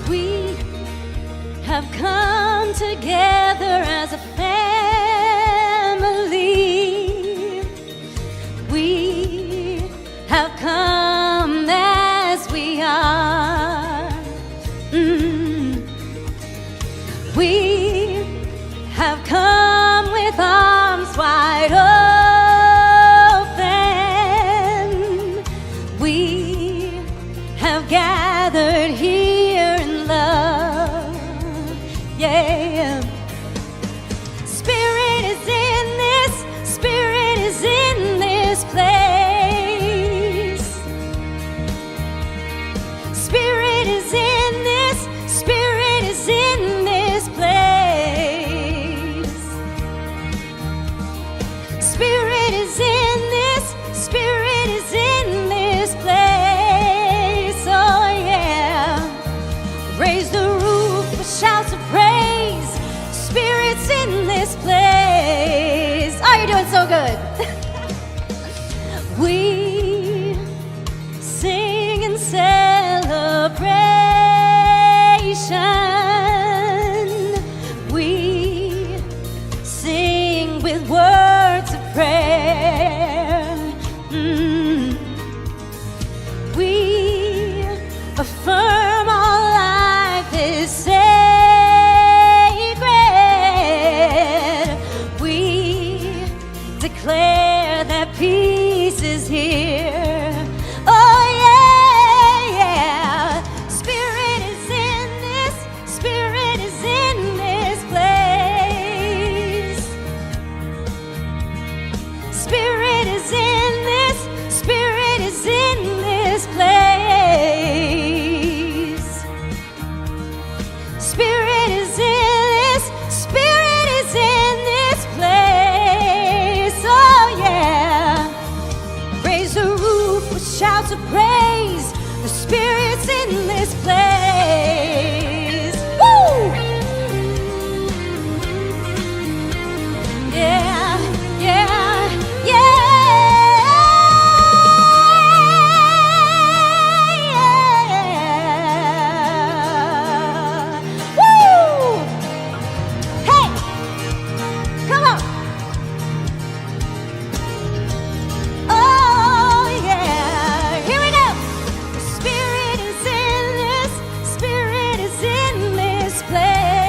We have come together as a family. We have come as we are. We have come with arms wide open. We have gathered here in love. Yeah. Spirit is in this. Spirit is in this place. Spirit is in this. Spirit is in this place. Spirit is in this. Spirit is in this place. Oh yeah. Raise the roof with shouts of praise. Spirit's in this place. Oh, you're doing so good. We sing in celebration. We sing with words of prayer. We affirm our life is sacred. We declare that peace is here. Oh yeah, yeah. Spirit is in this. Spirit is in this place. Spirit is in this. Spirit is in this place. Spirit is in this. Spirit is in this place. Oh yeah. Raise the roof with shouts of praise. The Spirit's in this place. Woo! Yeah, yeah, yeah. Woo! Hey! Come on! Oh yeah! Here we go! The Spirit is in this. Spirit is in this place.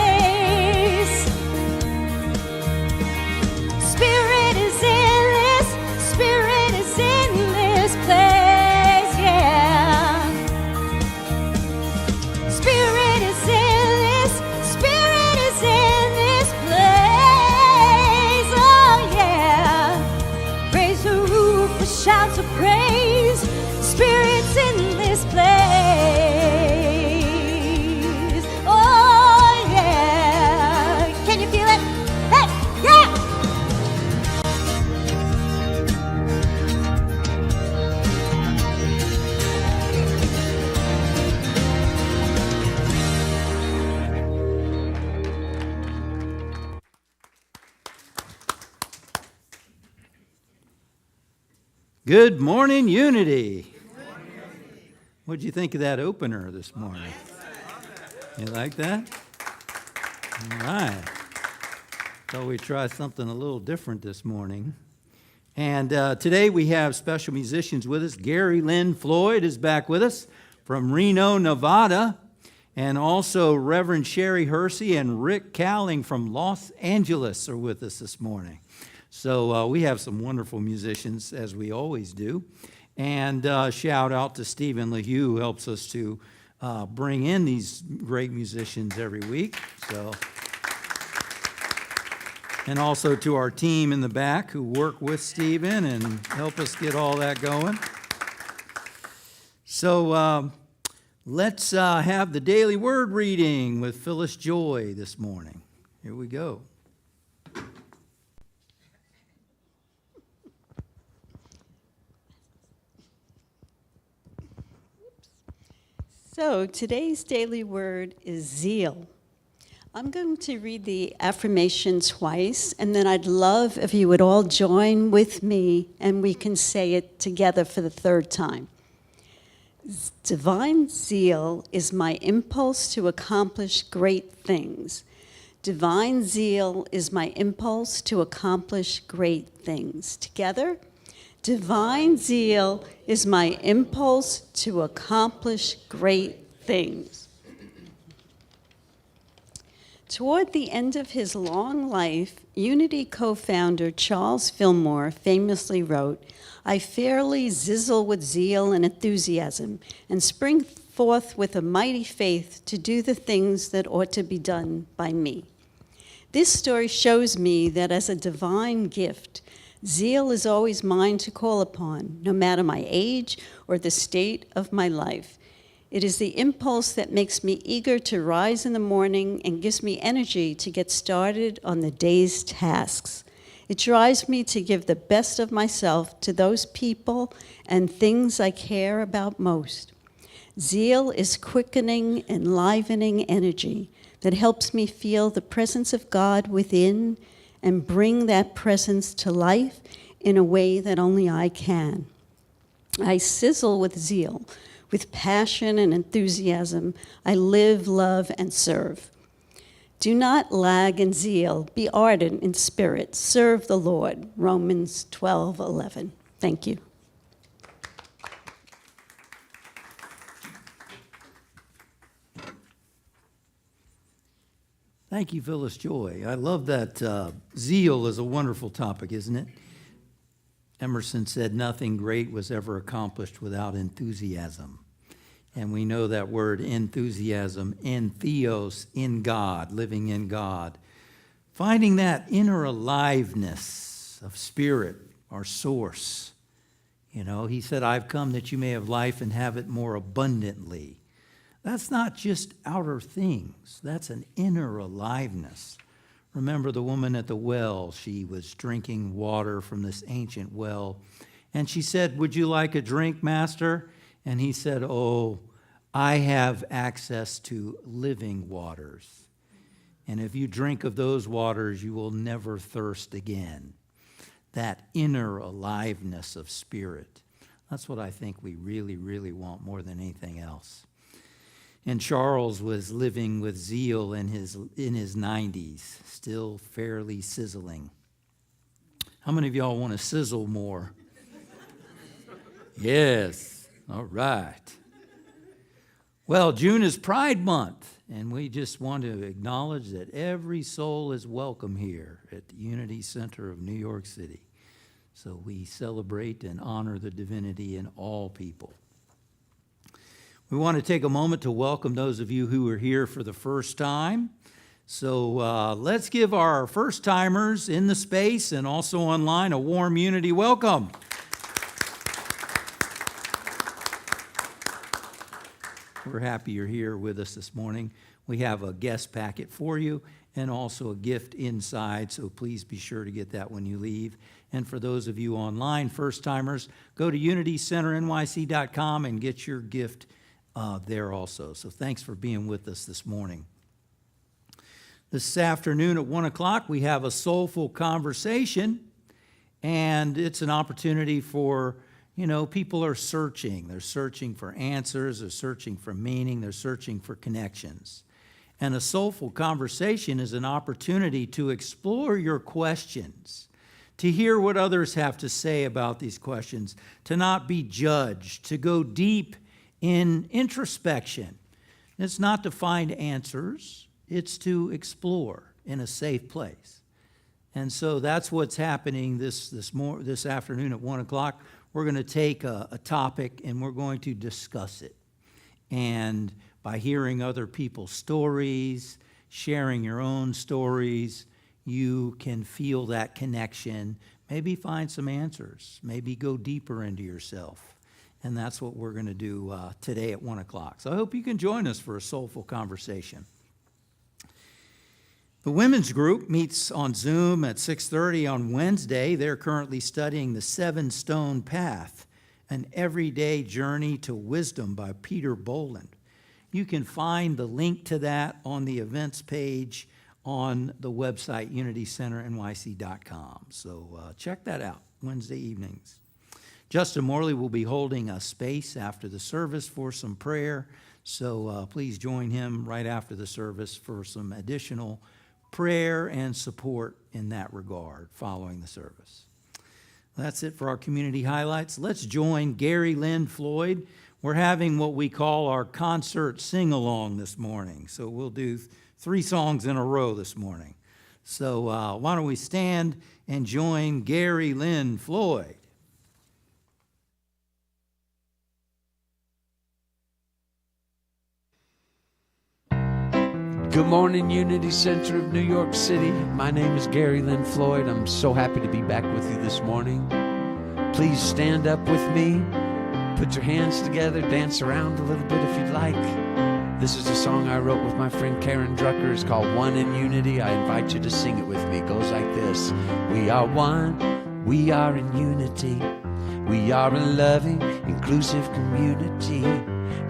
Spirit is in this. Spirit is in this place. Yeah. Spirit is in this. Spirit is in this place. Oh yeah. Raise the roof with shouts of praise. Spirit's in this place. Oh yeah. Can you feel it? Hey, yeah. Good morning, Unity. What'd you think of that opener this morning? You like that? All right. Thought we'd try something a little different this morning. And today we have special musicians with us. Gary Lynn Floyd is back with us from Reno, Nevada. And also Reverend Sherry Hursey and Rick Cowling from Los Angeles are with us this morning. So we have some wonderful musicians, as we always do. And shout out to Stephen LaHue, who helps us to bring in these great musicians every week. So, and also to our team in the back who work with Stephen and help us get all that going. So let's have the daily word reading with Phyllis Joy this morning. Here we go. So today's daily word is zeal. I'm going to read the affirmation twice, and then I'd love if you would all join with me and we can say it together for the third time. Divine zeal is my impulse to accomplish great things. Divine zeal is my impulse to accomplish great things. Together, divine zeal is my impulse to accomplish great things. Toward the end of his long life, Unity co-founder Charles Fillmore famously wrote, "I fairly zizzle with zeal and enthusiasm and spring forth with a mighty faith to do the things that ought to be done by me." This story shows me that as a divine gift, zeal is always mine to call upon, no matter my age or the state of my life. It is the impulse that makes me eager to rise in the morning and gives me energy to get started on the day's tasks. It drives me to give the best of myself to those people and things I care about most. Zeal is quickening, enlivening energy that helps me feel the presence of God within and bring that presence to life in a way that only I can. I sizzle with zeal. With passion and enthusiasm, I live, love, and serve. Do not lag in zeal. Be ardent in spirit. Serve the Lord. Romans 12:11. Thank you. Thank you, Phyllis Joy. I love that. Zeal is a wonderful topic, isn't it? Emerson said, "Nothing great was ever accomplished without enthusiasm." And we know that word enthusiasm, entheos, in God, living in God. Finding that inner aliveness of spirit, our source. You know, he said, "I've come that you may have life and have it more abundantly." That's not just outer things. That's an inner aliveness. Remember the woman at the well. She was drinking water from this ancient well. And she said, "Would you like a drink, Master?" And he said, "Oh, I have access to living waters. And if you drink of those waters, you will never thirst again." That inner aliveness of spirit. That's what I think we really, really want more than anything else. And Charles was living with zeal in his 90s, still fairly sizzling. How many of y'all want to sizzle more? Yes. All right. Well, June is Pride Month, and we just want to acknowledge that every soul is welcome here at the Unity Center of New York City. So we celebrate and honor the divinity in all people. We want to take a moment to welcome those of you who are here for the first time. So let's give our first-timers in the space and also online a warm Unity welcome. We're happy you're here with us this morning. We have a guest packet for you and also a gift inside, so please be sure to get that when you leave. And for those of you online, first-timers, go to unitycenternyc.com and get your gift there also. So thanks for being with us this morning. This afternoon at 1 o'clock, we have a soulful conversation, and it's an opportunity for, people are searching. They're searching for answers, they're searching for meaning, they're searching for connections. And a soulful conversation is an opportunity to explore your questions, to hear what others have to say about these questions, to not be judged, to go deep in introspection. It's not to find answers, it's to explore in a safe place. And so that's what's happening this afternoon at 1 o'clock. We're going to take a topic and we're going to discuss it. And by hearing other people's stories, sharing your own stories, you can feel that connection, maybe find some answers, maybe go deeper into yourself. And that's what we're going to do today at 1 o'clock. So I hope you can join us for a soulful conversation. The women's group meets on Zoom at 6:30 on Wednesday. They're currently studying The 7-Stone Path, an everyday journey to wisdom by Peter Boland. You can find the link to that on the events page on the website, unitycenternyc.com. So check that out, Wednesday evenings. Justin Morley will be holding a space after the service for some prayer, so please join him right after the service for some additional prayer and support in that regard following the service. That's it for our community highlights. Let's join Gary, Lynn, Floyd. We're having what we call our concert sing-along this morning, so we'll do 3 songs in a row this morning. So why don't we stand and join Gary, Lynn, Floyd. Good morning, Unity Center of New York City. My name is Gary Lynn Floyd. I'm so happy to be back with you this morning. Please stand up with me. Put your hands together. Dance around a little bit if you'd like. This is a song I wrote with my friend Karen Drucker. It's called One in Unity. I invite you to sing it with me. It goes like this. We are one. We are in unity. We are a loving, inclusive community.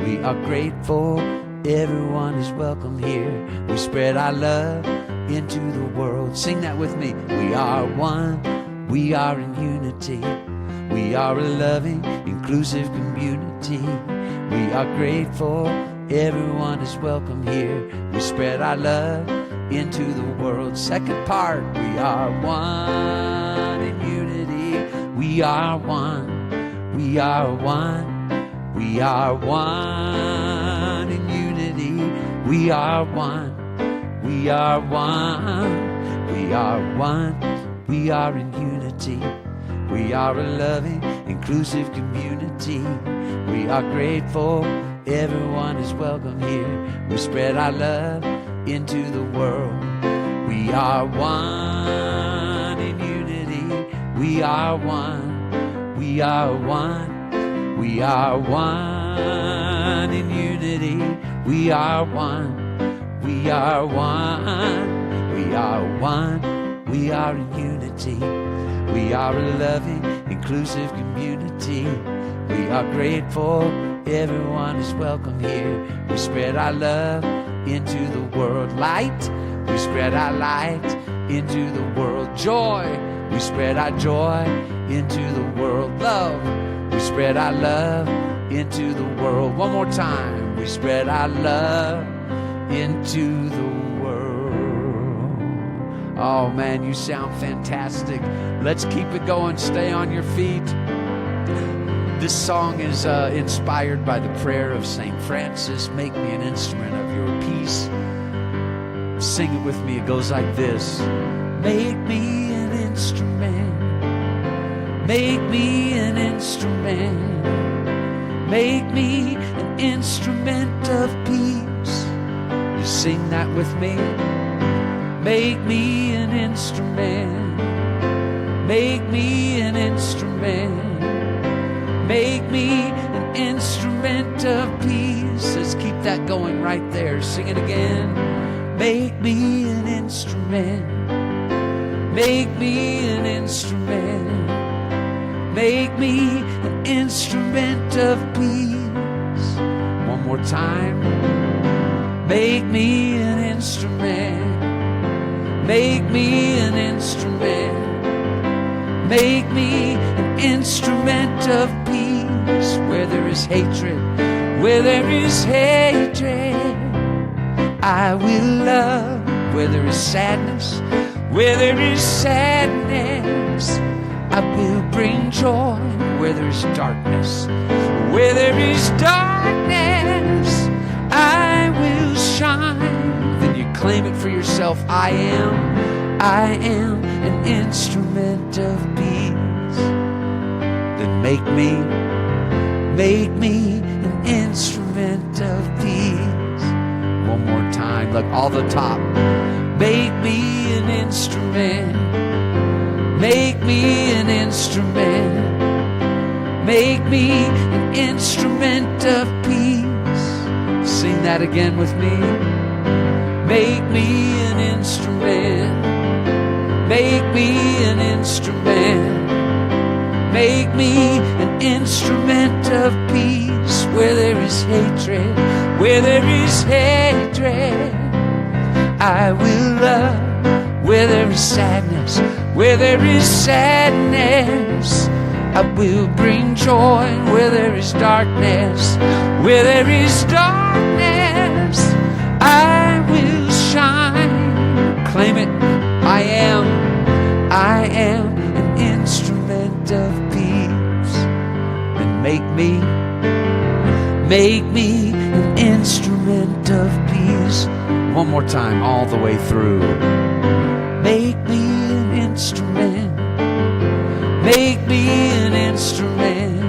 We are grateful. Everyone is welcome here. We spread our love into the world. Sing that with me. We are one. We are in unity. We are a loving, inclusive community. We are grateful. Everyone is welcome here. We spread our love into the world. Second part. We are one in unity. We are one. We are one. We are one in unity. We are one. We are one. We are one. We are in unity. We are a loving, inclusive community. We are grateful. Everyone is welcome here. We spread our love into the world. We are one in unity. We are one. We are one. We are one in unity. We are one. We are one. We are one. We are in unity. We are a loving, inclusive community. We are grateful. Everyone is welcome here. We spread our love into the world. Light. We spread our light into the world. Joy. We spread our joy into the world. Love. We spread our love into the world. One more time. We spread our love into the world. Oh man, you sound fantastic. Let's keep it going. Stay on your feet. This song is inspired by the prayer of St. Francis. Make me an instrument of your peace. Sing it with me. It goes like this. Make me an instrument. Make me an instrument. Make me an instrument of peace. You sing that with me. Make me an instrument. Make me an instrument. Make me an instrument of peace. Let's keep that going right there. Sing it again. Make me an instrument. Make me an instrument. Make me an instrument of peace. One more time. Make me an instrument. Make me an instrument. Make me an instrument of peace. Where there is hatred, where there is hatred, I will love. Where there is sadness, where there is sadness, I will bring joy. Where there is darkness, where there is darkness, I will shine. Then you claim it for yourself. I am an instrument of peace. Then make me an instrument of peace. One more time, like all the top. Make me an instrument. Make me an instrument. Make me an instrument of peace. Sing that again with me. Make me an instrument. Make me an instrument. Make me an instrument of peace where there is hatred, where there is hatred. I will love where there is sadness, where there is sadness. I will bring joy where there is darkness, where there is darkness. I will shine. Claim it. I am an instrument of peace. And make me an instrument of peace. One more time, all the way through. Make me an instrument. Make me an instrument.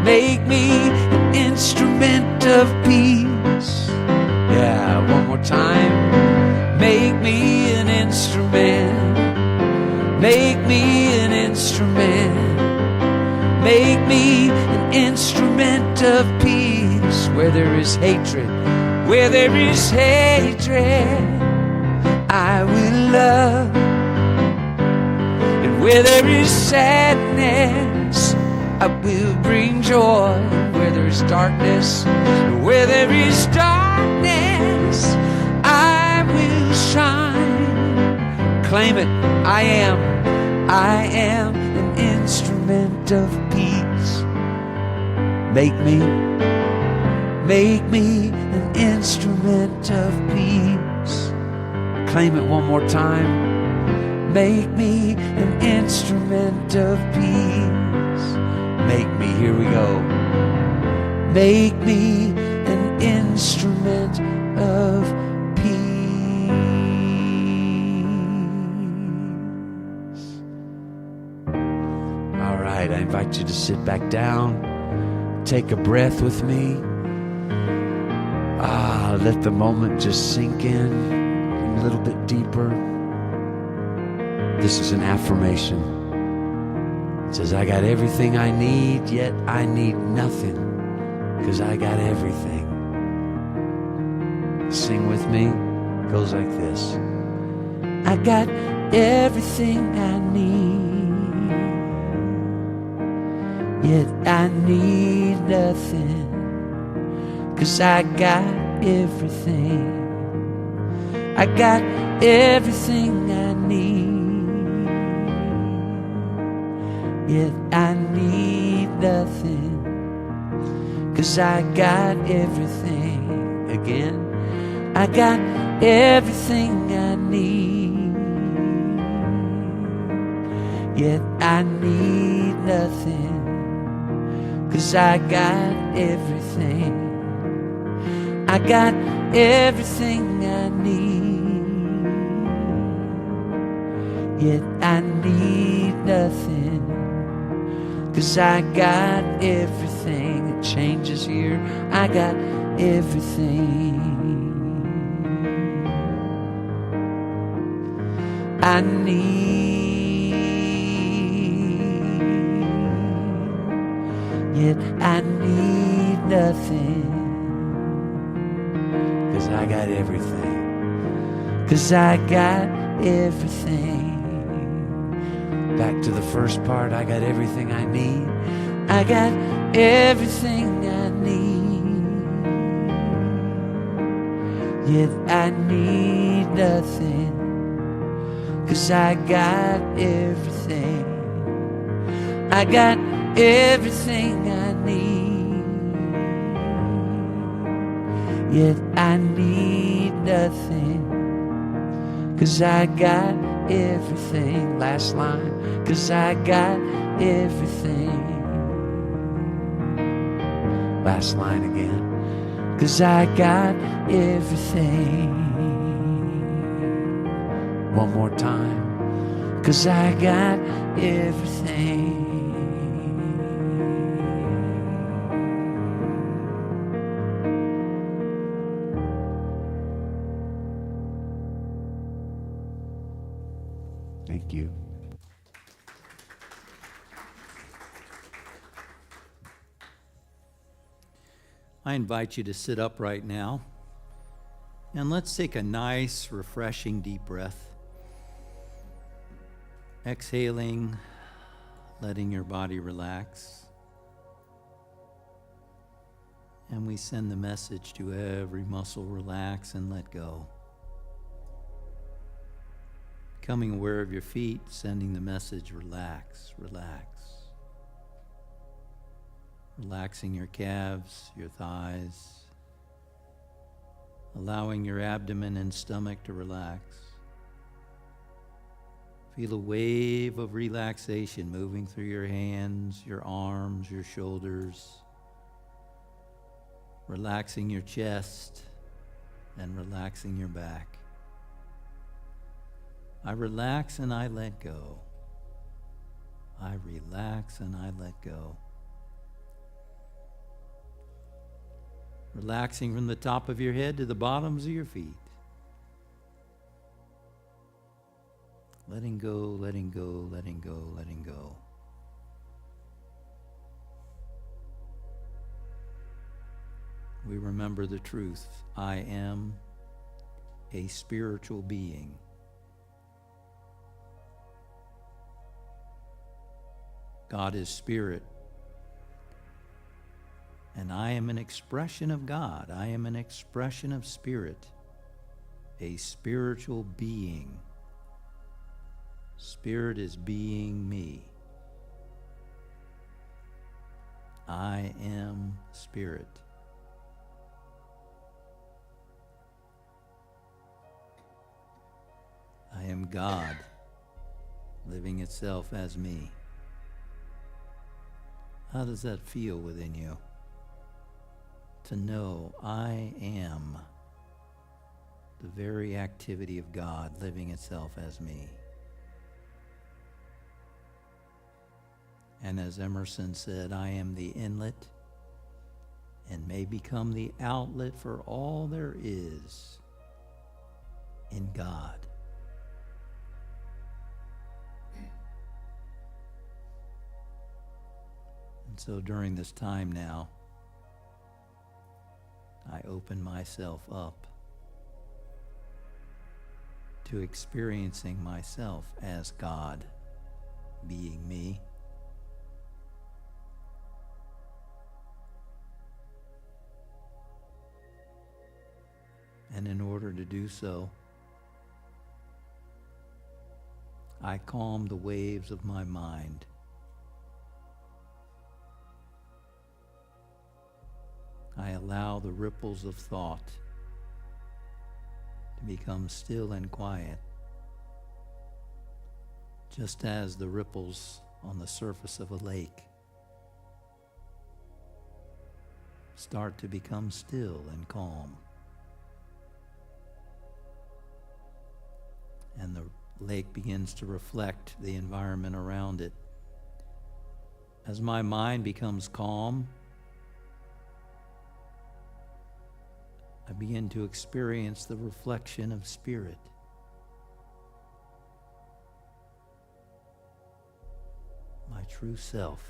Make me an instrument of peace. Yeah, one more time. Make me an instrument. Make me an instrument. Make me an instrument of peace where there is hatred, where there is hatred. I will love. And where there is sadness, I will bring joy. Where there is darkness, where there is darkness, I will shine. Claim it. I am an instrument of peace. Make me an instrument of peace. Claim it one more time. Make me an instrument of peace. Make me, here we go. Make me an instrument of peace. All right, I invite you to sit back down. Take a breath with me. Let the moment just sink in a little bit deeper. This is an affirmation. It says, I got everything I need, yet I need nothing, because I got everything. Sing with me. It goes like this. I got everything I need, yet I need nothing, because I got everything. I got everything I need, yet I need nothing, 'cause I got everything. Again, I got everything I need, yet I need nothing, 'cause I got everything. I got everything I need, yet I need nothing, 'cause I got everything. It changes here. I got everything. I need, yet I need nothing, 'cause I got everything. 'Cause I got everything. Back to the first part. I got everything I need. I got everything I need, yet I need nothing, 'cause I got everything. I got everything I need, yet I need nothing, 'cause I got everything. Last line. 'Cause I got everything. Last line again. 'Cause I got everything. One more time. 'Cause I got everything. Thank you. I invite you to sit up right now, and let's take a nice, refreshing, deep breath. Exhaling, letting your body relax. And we send the message to every muscle, relax and let go. Becoming aware of your feet, sending the message, relax, relax. Relaxing your calves, your thighs, allowing your abdomen and stomach to relax. Feel a wave of relaxation moving through your hands, your arms, your shoulders, relaxing your chest and relaxing your back. I relax and I let go. I relax and I let go. Relaxing from the top of your head to the bottoms of your feet. Letting go, letting go, letting go, letting go. We remember the truth. I am a spiritual being. God is spirit. And I am an expression of God. I am an expression of spirit. A spiritual being. Spirit is being me. I am spirit. I am God, living itself as me. How does that feel within you? To know I am the very activity of God living itself as me. And as Emerson said, I am the inlet and may become the outlet for all there is in God. And so during this time now, I open myself up to experiencing myself as God, being me. And in order to do so, I calm the waves of my mind. I allow the ripples of thought to become still and quiet, just as the ripples on the surface of a lake start to become still and calm. And the lake begins to reflect the environment around it. As my mind becomes calm, I begin to experience the reflection of spirit. My true self.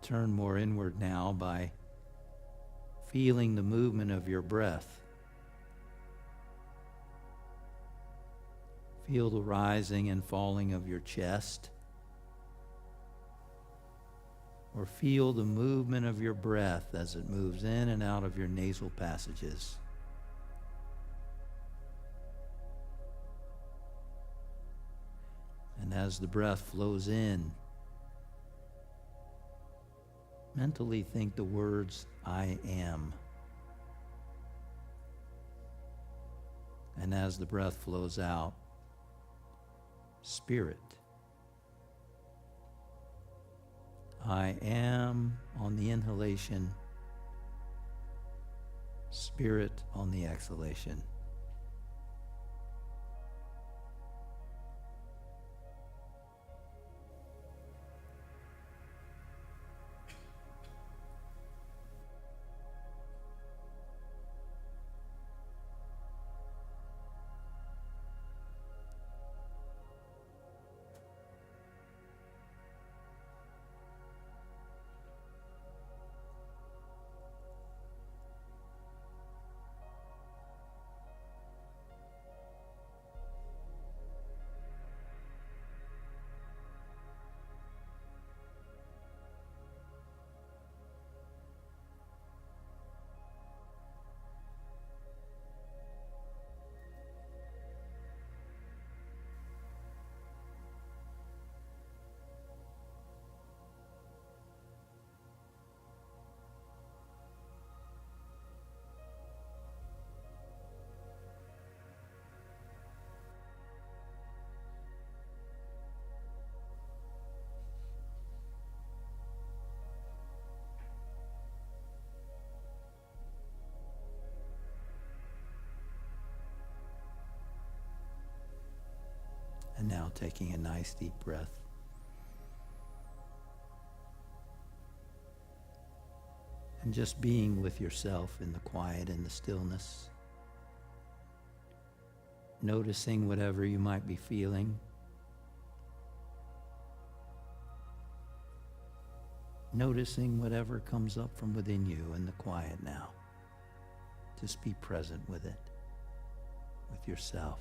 Turn more inward now by feeling the movement of your breath. Feel the rising and falling of your chest. Or feel the movement of your breath as it moves in and out of your nasal passages. And as the breath flows in, mentally think the words, I am. And as the breath flows out, spirit. I am on the inhalation, spirit on the exhalation. And now taking a nice deep breath. And just being with yourself in the quiet and the stillness. Noticing whatever you might be feeling. Noticing whatever comes up from within you in the quiet now. Just be present with it, with yourself.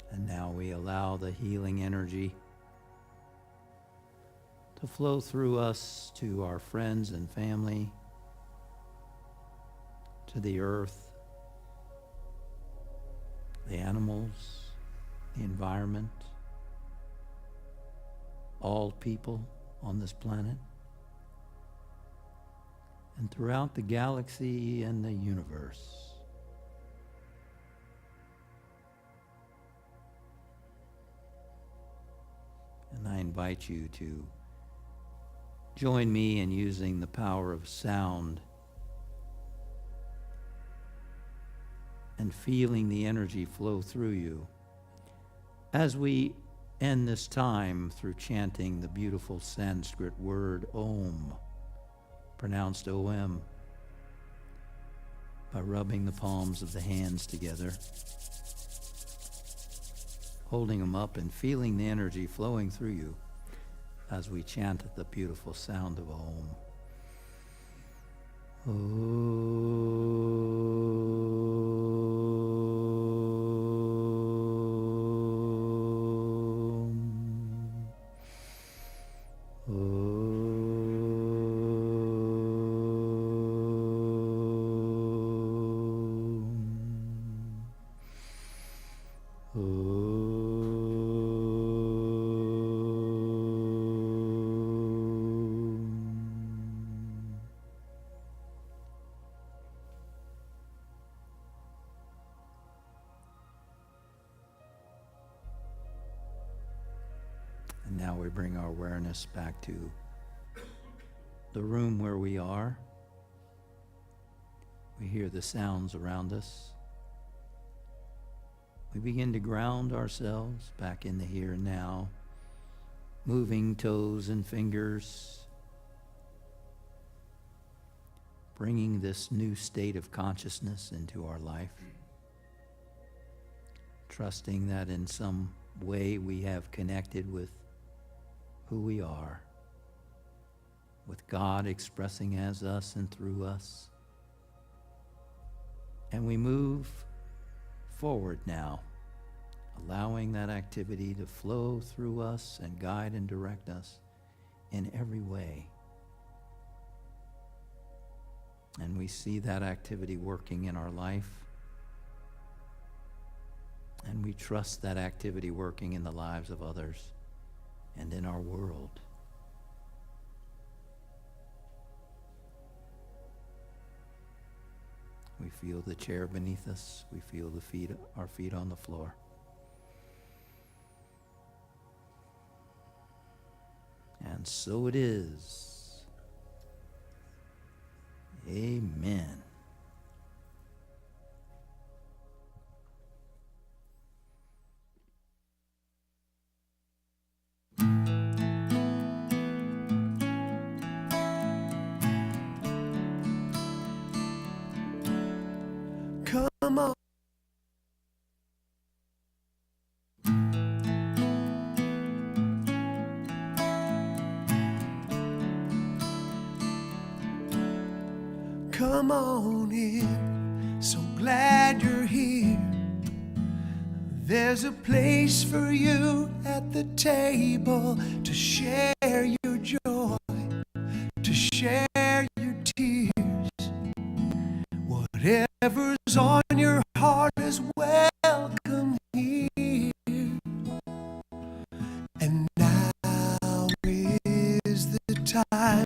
And now we allow the healing energy to flow through us to our friends and family, to the earth, the animals, the environment, all people on this planet, and throughout the galaxy and the universe. And I invite you to join me in using the power of sound and feeling the energy flow through you as we end this time through chanting the beautiful Sanskrit word Om, pronounced O-M, by rubbing the palms of the hands together, holding them up and feeling the energy flowing through you as we chant the beautiful sound of Om. And now we bring our awareness back to the room where we are. We hear the sounds around us. We begin to ground ourselves back in the here and now, moving toes and fingers, bringing this new state of consciousness into our life, trusting that in some way we have connected with who we are, with God expressing as us and through us. And we move forward now, allowing that activity to flow through us and guide and direct us in every way. And we see that activity working in our life, and we trust that activity working in the lives of others and in our world. We feel the chair beneath us. We feel our feet on the floor. And so it is. Amen. Come on. Come on in, so glad you're here. There's a place for you at the table to share your joy, to share your tears. Whatever's on your heart is welcome here. And now is the time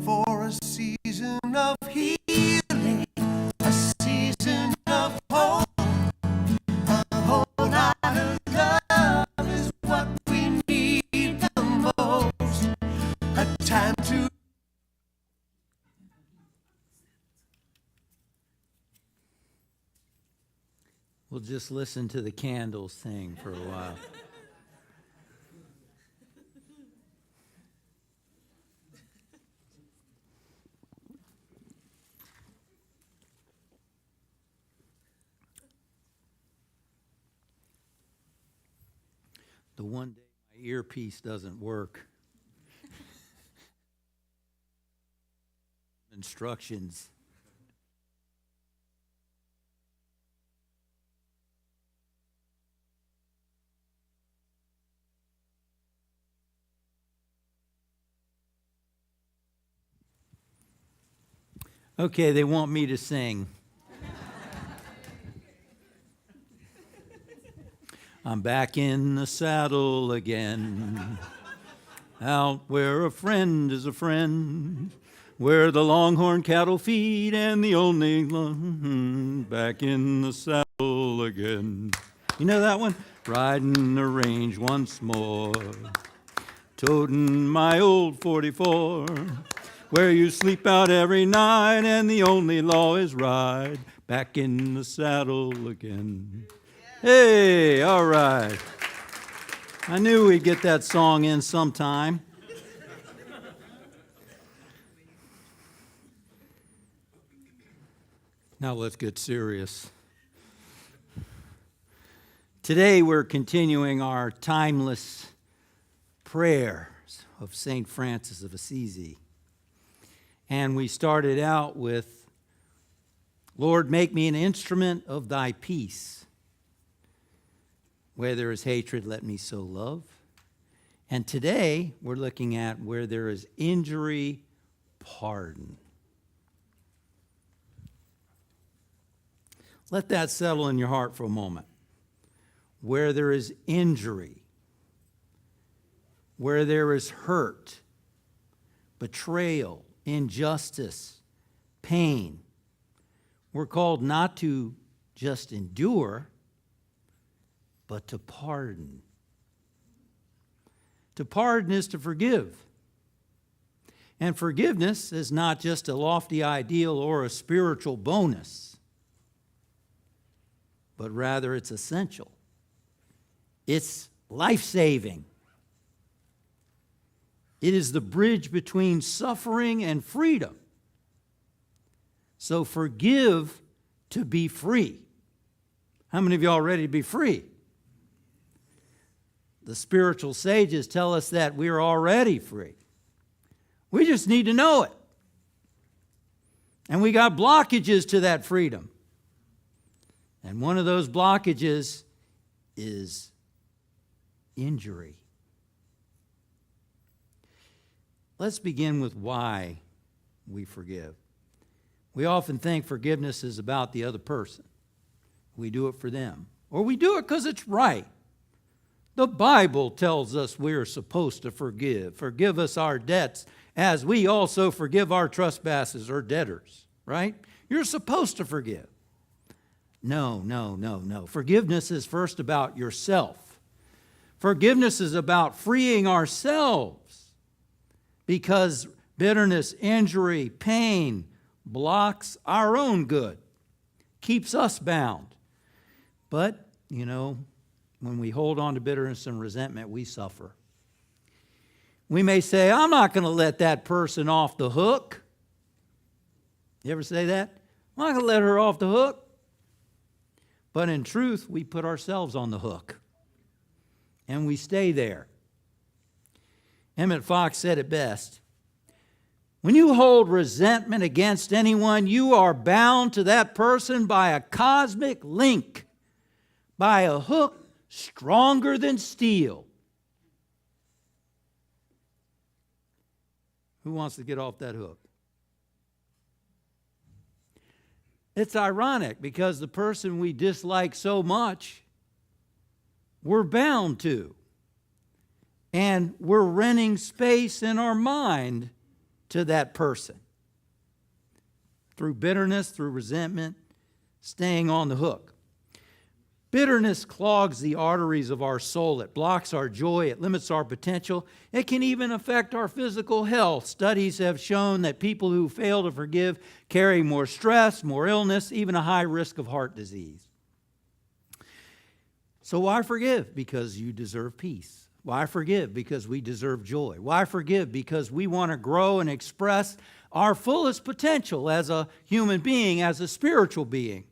for a season of healing, a season of hope. A whole lot of love is what we need the most. A time to We'll just listen to the candles sing for a while. The one day my earpiece doesn't work. Instructions. Okay, they want me to sing. I'm back in the saddle again, out where a friend is a friend, where the longhorn cattle feed and the only back in the saddle again. You know that one? Riding the range once more, toting my old 44, where you sleep out every night and the only law is ride, back in the saddle again. Hey, all right. I knew we'd get that song in sometime. Now let's get serious. Today we're continuing our timeless prayers of St. Francis of Assisi. And we started out with, Lord, make me an instrument of thy peace. Where there is hatred, let me sow love. And today, we're looking at where there is injury, pardon. Let that settle in your heart for a moment. Where there is injury, where there is hurt, betrayal, injustice, pain, we're called not to just endure, but to pardon. To pardon is to forgive. And forgiveness is not just a lofty ideal or a spiritual bonus, but rather it's essential. It's life-saving. It is the bridge between suffering and freedom. So forgive to be free. How many of y'all are ready to be free? The spiritual sages tell us that we're already free. We just need to know it. And we got blockages to that freedom. And one of those blockages is injury. Let's begin with why we forgive. We often think forgiveness is about the other person. We do it for them. Or we do it because it's right. The Bible tells us we are supposed to forgive. Forgive us our debts as we also forgive our trespasses or debtors, right? You're supposed to forgive. No. Forgiveness is first about yourself. Forgiveness is about freeing ourselves because bitterness, injury, pain blocks our own good, keeps us bound. But, when we hold on to bitterness and resentment, we suffer. We may say, I'm not going to let that person off the hook. You ever say that? I'm not going to let her off the hook. But in truth, we put ourselves on the hook. And we stay there. Emmett Fox said it best. When you hold resentment against anyone, you are bound to that person by a cosmic link, by a hook stronger than steel. Who wants to get off that hook? It's ironic because the person we dislike so much, we're bound to. And we're renting space in our mind to that person. Through bitterness, through resentment, staying on the hook. Bitterness clogs the arteries of our soul. It blocks our joy. It limits our potential. It can even affect our physical health. Studies have shown that people who fail to forgive carry more stress, more illness, even a high risk of heart disease. So why forgive? Because you deserve peace. Why forgive? Because we deserve joy. Why forgive? Because we want to grow and express our fullest potential as a human being, as a spiritual being.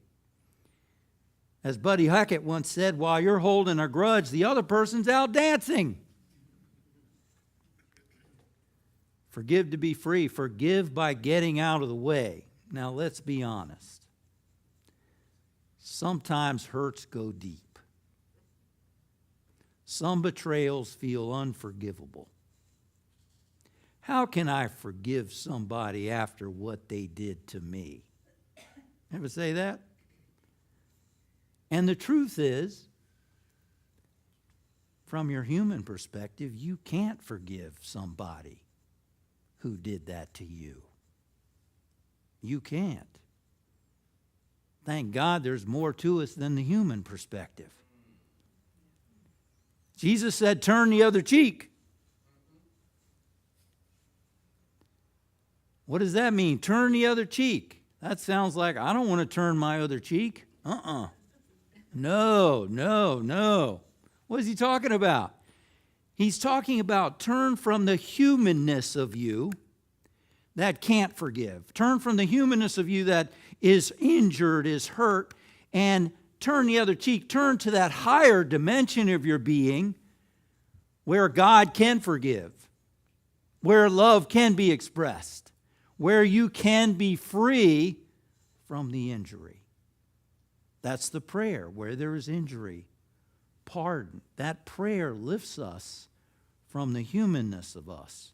As Buddy Hackett once said, while you're holding a grudge, the other person's out dancing. Forgive to be free. Forgive by getting out of the way. Now let's be honest. Sometimes hurts go deep. Some betrayals feel unforgivable. How can I forgive somebody after what they did to me? Ever say that? And the truth is, from your human perspective, you can't forgive somebody who did that to you. You can't. Thank God there's more to us than the human perspective. Jesus said, turn the other cheek. What does that mean? Turn the other cheek. That sounds like I don't want to turn my other cheek. No. What is he talking about? He's talking about turn from the humanness of you that can't forgive. Turn from the humanness of you that is injured, is hurt, and turn the other cheek. Turn to that higher dimension of your being where God can forgive, where love can be expressed, where you can be free from the injury. That's the prayer. Where there is injury, pardon. That prayer lifts us from the humanness of us.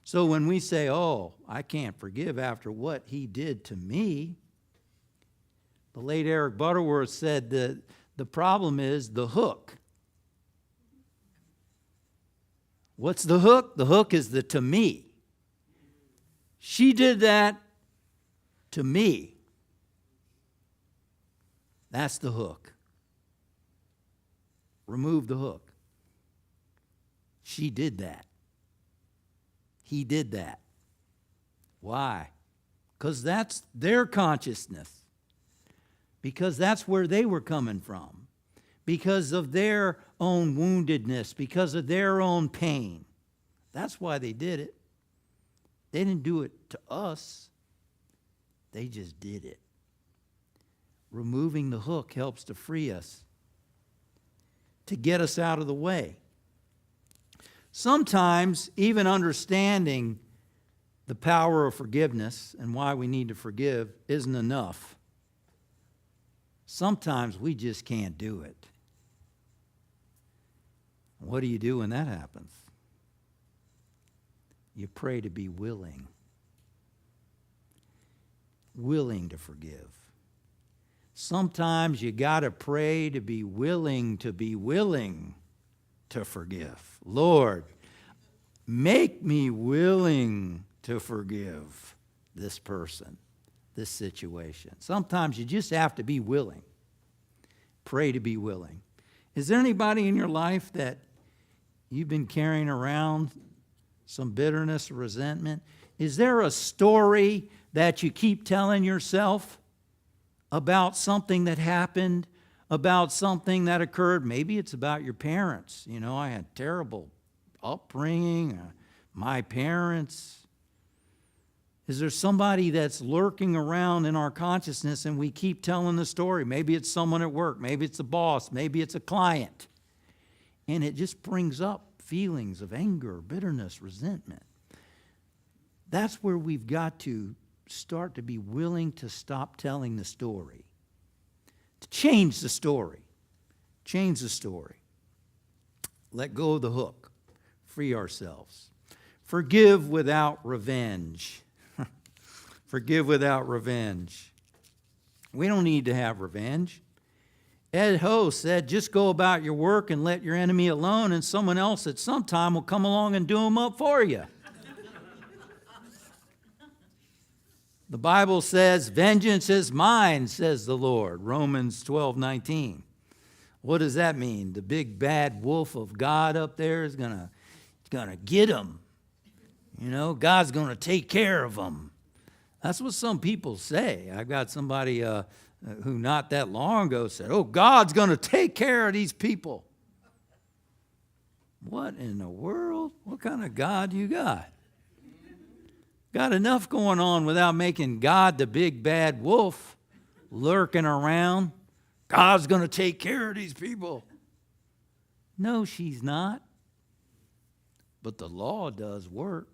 So when we say, oh, I can't forgive after what he did to me, the late Eric Butterworth said that the problem is the hook. What's the hook? The hook is the to me. She did that to me. That's the hook. Remove the hook. She did that. He did that. Why? Because that's their consciousness. Because that's where they were coming from. Because of their own woundedness. Because of their own pain. That's why they did it. They didn't do it to us. They just did it. Removing the hook helps to free us, to get us out of the way. Sometimes, even understanding the power of forgiveness and why we need to forgive isn't enough. Sometimes we just can't do it. What do you do when that happens? You pray to be willing. Willing to forgive. Sometimes you got to pray to be willing to forgive. Lord, make me willing to forgive this person, this situation. Sometimes you just have to be willing. Pray to be willing. Is there anybody in your life that you've been carrying around some bitterness or resentment? Is there a story that you keep telling yourself about something that happened, about something that occurred? Maybe it's about your parents. You know, I had terrible upbringing, my parents. Is there somebody that's lurking around in our consciousness and we keep telling the story? Maybe it's someone at work, maybe it's a boss, maybe it's a client. And it just brings up feelings of anger, bitterness, resentment. That's where we've got to start to be willing to stop telling the story. To change the story. Change the story. Let go of the hook. Free ourselves. Forgive without revenge. Forgive without revenge. We don't need to have revenge. Ed Ho said, just go about your work and let your enemy alone, and someone else at some time will come along and do them up for you. The Bible says, vengeance is mine, says the Lord. Romans 12:19. What does that mean? The big bad wolf of God up there is gonna get them. You know, God's going to take care of them. That's what some people say. I've got somebody who not that long ago said, oh, God's going to take care of these people. What in the world? What kind of God you got? Got enough going on without making God the big bad wolf lurking around. God's going to take care of these people. No, she's not. But the law does work.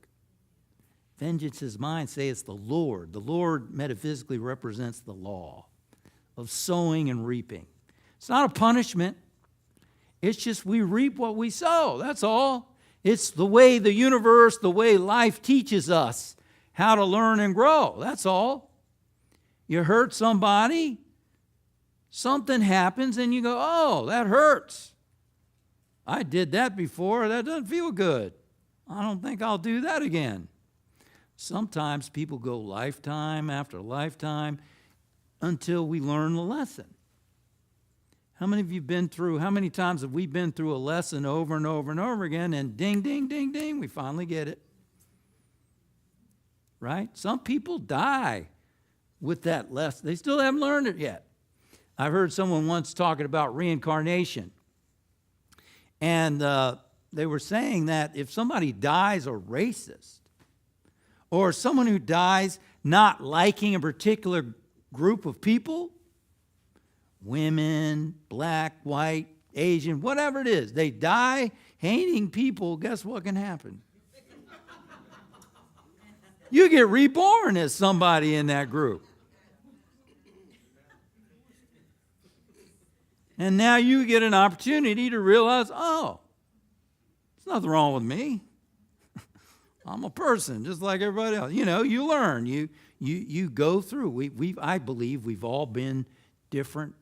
Vengeance is mine, say it's the Lord. The Lord metaphysically represents the law of sowing and reaping. It's not a punishment. It's just we reap what we sow. That's all. It's the way the universe, the way life teaches us how to learn and grow. That's all. You hurt somebody, something happens, and you go, oh, that hurts. I did that before. That doesn't feel good. I don't think I'll do that again. Sometimes people go lifetime after lifetime until we learn the lesson. How many times have we been through a lesson over and over and over again, and ding, ding, ding, ding, we finally get it? Right? Some people die with that lesson. They still haven't learned it yet. I've heard someone once talking about reincarnation. And they were saying that if somebody dies a racist, or someone who dies not liking a particular group of people, women, black, white, Asian, whatever it is, they die hating people, guess what can happen? You get reborn as somebody in that group. And now you get an opportunity to realize, oh, there's nothing wrong with me. I'm a person just like everybody else. You know, you learn. You go through. I believe we've all been different.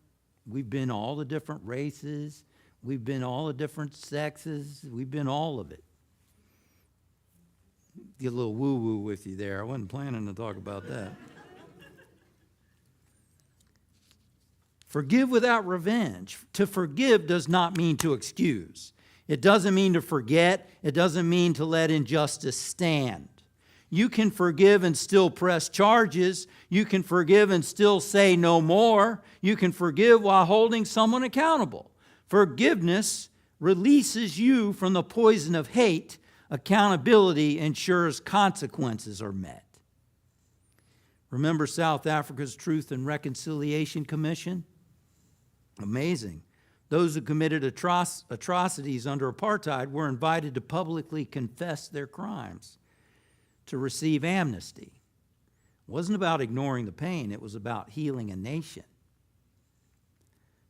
We've been all the different races. We've been all the different sexes. We've been all of it. Get a little woo-woo with you there. I wasn't planning to talk about that. Forgive without revenge. To forgive does not mean to excuse. It doesn't mean to forget. It doesn't mean to let injustice stand. You can forgive and still press charges. You can forgive and still say no more. You can forgive while holding someone accountable. Forgiveness releases you from the poison of hate. Accountability ensures consequences are met. Remember South Africa's Truth and Reconciliation Commission? Amazing. Those who committed atrocities under apartheid were invited to publicly confess their crimes, to receive amnesty. It wasn't about ignoring the pain, it was about healing a nation.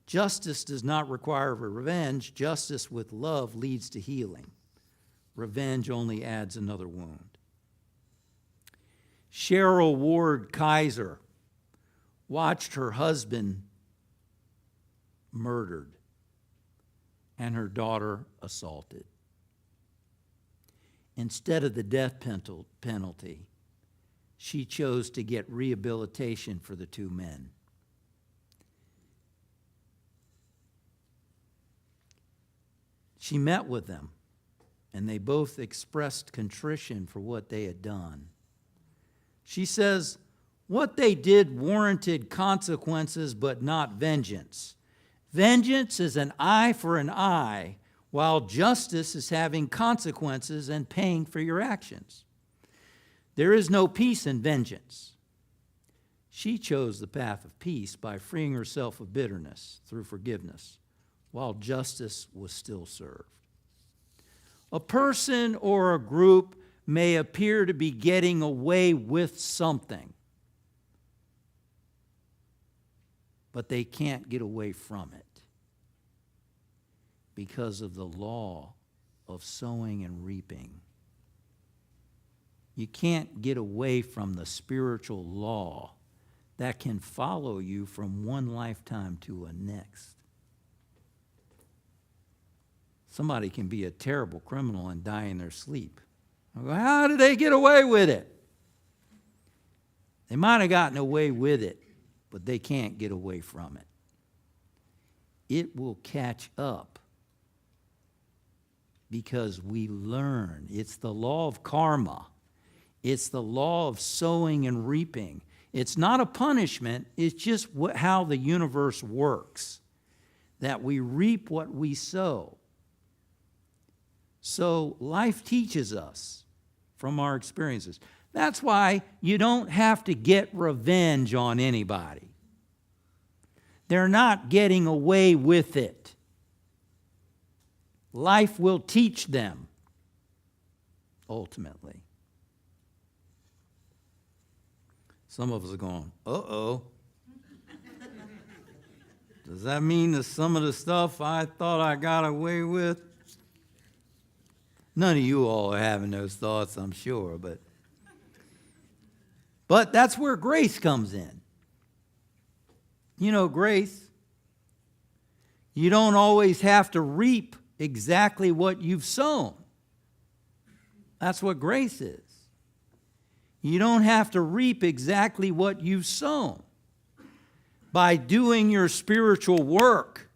Justice does not require revenge. Justice with love leads to healing. Revenge only adds another wound. Cheryl Ward Kaiser watched her husband murdered and her daughter assaulted. Instead of the death penalty, she chose to get rehabilitation for the two men. She met with them, and they both expressed contrition for what they had done. She says, what they did warranted consequences, but not vengeance. Vengeance is an eye for an eye, while justice is having consequences and paying for your actions. There is no peace in vengeance. She chose the path of peace by freeing herself of bitterness through forgiveness, while justice was still served. A person or a group may appear to be getting away with something, but they can't get away from it because of the law of sowing and reaping. You can't get away from the spiritual law that can follow you from one lifetime to a next. Somebody can be a terrible criminal and die in their sleep. I go, how did they get away with it? They might have gotten away with it, but they can't get away from it. It will catch up because we learn. It's the law of karma. It's the law of sowing and reaping. It's not a punishment. It's just how the universe works, that we reap what we sow. So life teaches us from our experiences. That's why you don't have to get revenge on anybody. They're not getting away with it. Life will teach them, ultimately. Some of us are going, uh-oh. Does that mean that some of the stuff I thought I got away with? None of you all are having those thoughts, I'm sure, but that's where grace comes in. You know, grace, you don't always have to reap exactly what you've sown. That's what grace is. You don't have to reap exactly what you've sown. By doing your spiritual work,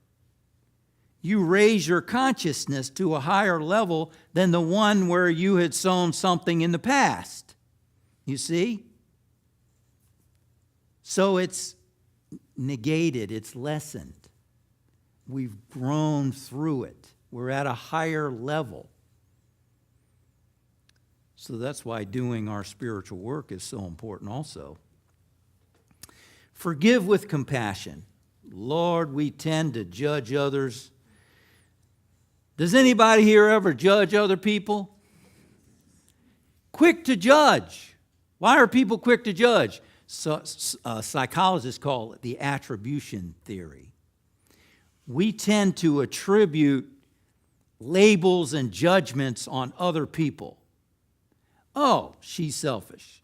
you raise your consciousness to a higher level than the one where you had sown something in the past. You see? So it's negated, it's lessened. We've grown through it. We're at a higher level. So that's why doing our spiritual work is so important also. Forgive with compassion. Lord, we tend to judge others. Does anybody here ever judge other people? Quick to judge. Why are people quick to judge? So, psychologists call it the attribution theory. We tend to attribute labels and judgments on other people. Oh, she's selfish.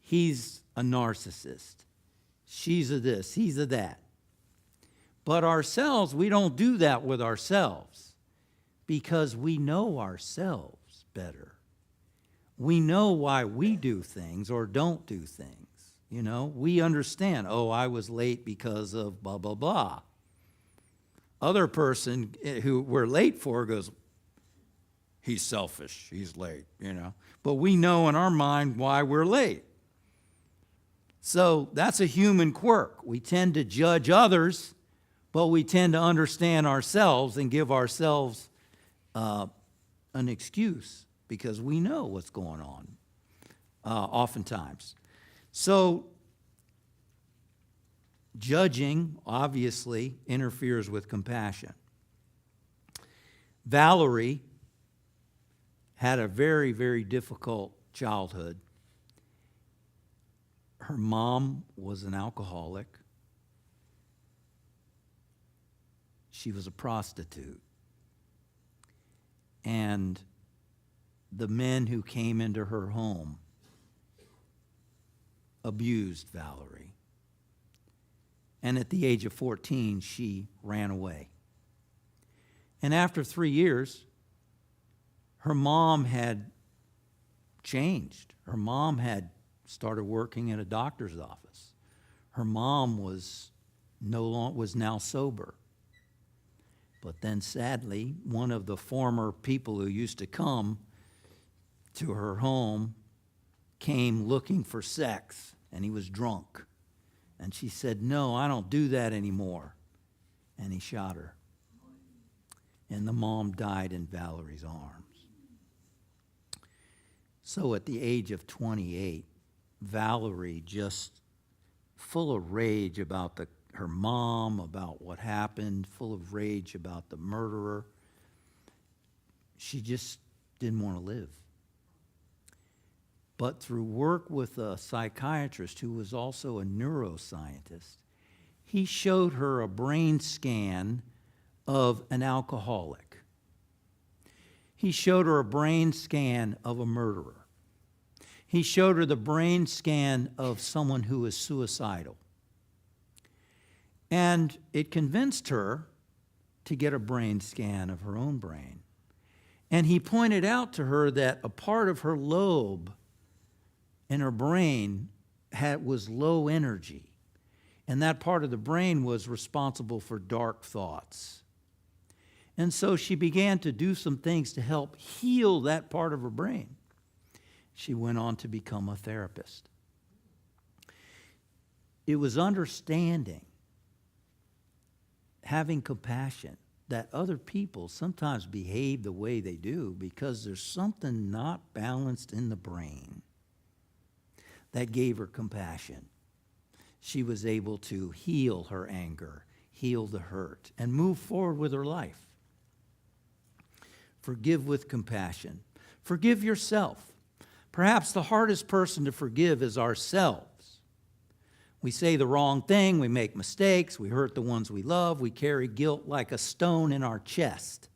He's a narcissist. She's a this, he's a that. But ourselves, we don't do that with ourselves because we know ourselves better. We know why we do things or don't do things. You know, we understand, oh, I was late because of blah, blah, blah. Other person who we're late for goes, he's selfish, he's late, you know. But we know in our mind why we're late. So that's a human quirk. We tend to judge others, but we tend to understand ourselves and give ourselves an excuse because we know what's going on oftentimes. So judging obviously interferes with compassion. Valerie had a very, very difficult childhood. Her mom was an alcoholic. She was a prostitute. And the men who came into her home abused Valerie. And at the age of 14, she ran away. And after 3 years, her mom had changed. Her mom had started working at a doctor's office. Her mom was now sober. But then sadly, one of the former people who used to come to her home came looking for sex, and he was drunk. And she said, "No, I don't do that anymore." And he shot her. And the mom died in Valerie's arms. So at the age of 28, Valerie, just full of rage about her mom, about what happened, full of rage about the murderer, she just didn't want to live. But through work with a psychiatrist who was also a neuroscientist, he showed her a brain scan of an alcoholic. He showed her a brain scan of a murderer. He showed her the brain scan of someone who is suicidal. And it convinced her to get a brain scan of her own brain. And he pointed out to her that a part of her lobe in her brain was low energy. And that part of the brain was responsible for dark thoughts. And so she began to do some things to help heal that part of her brain. She went on to become a therapist. It was understanding, having compassion, that other people sometimes behave the way they do because there's something not balanced in the brain that gave her compassion. She was able to heal her anger, heal the hurt, and move forward with her life. Forgive with compassion. Forgive yourself. Perhaps the hardest person to forgive is ourselves. We say the wrong thing, we make mistakes, we hurt the ones we love, we carry guilt like a stone in our chest.